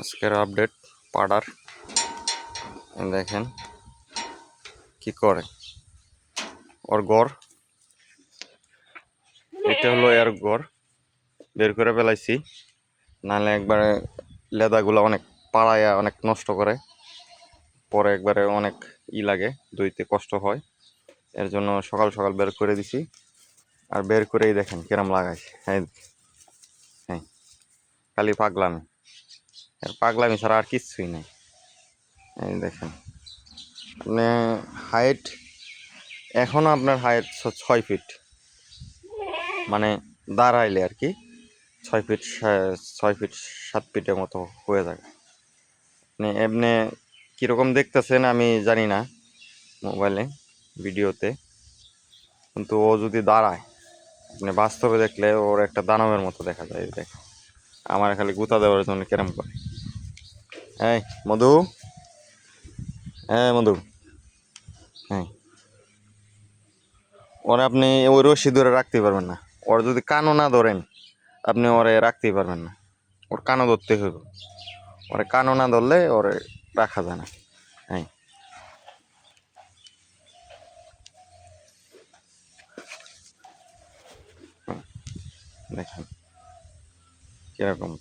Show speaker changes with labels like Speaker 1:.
Speaker 1: আজকের আপডেট পাড়ার দেখেন কি করে ওর ঘর। এটা হলো এর ঘর, বের করে ফেলাইছি, নাহলে একবারে লেদাগুলো অনেক পাড়ায়া অনেক নষ্ট করে, পরে একবারে অনেক লাগে, ধুইতে কষ্ট হয়। এর জন্য সকাল সকাল বের করে দিছি। আর বের করেই দেখেন কিরম লাগাইছে। হ্যাঁ হ্যাঁ, খালি পাগলামি, আর পাগলামি ছাড়া আর কিচ্ছুই নেই। এই দেখেন, মানে হাইট এখনো আপনার হাইট 6 ফিট, মানে দাঁড়াইলে আর কি 6 ফিট 6 ফিট 7 ফিটের মতো হয়ে যায়। মানে এমনি কীরকম দেখতেছেন আমি জানি না মোবাইলে ভিডিওতে, কিন্তু ও যদি দাঁড়ায় মানে বাস্তবে দেখলে ওর একটা দানবের মতো দেখা যায়। দেখ আমার খালি গুতা দেওয়ার জন্য কেরম করে। এই মধু, হ্যাঁ মধু, হ্যাঁ, ওরা আপনি ওই রশি ধরে রাখতে পারবেন না। ওর যদি কানও না ধরেন আপনি ওরে রাখতেই পারবেন না, ওর কানও ধরতে হইব। ওরে কানও না ধরলে ওরে রাখা যায় না। হ্যাঁ, দেখেন কিরকম।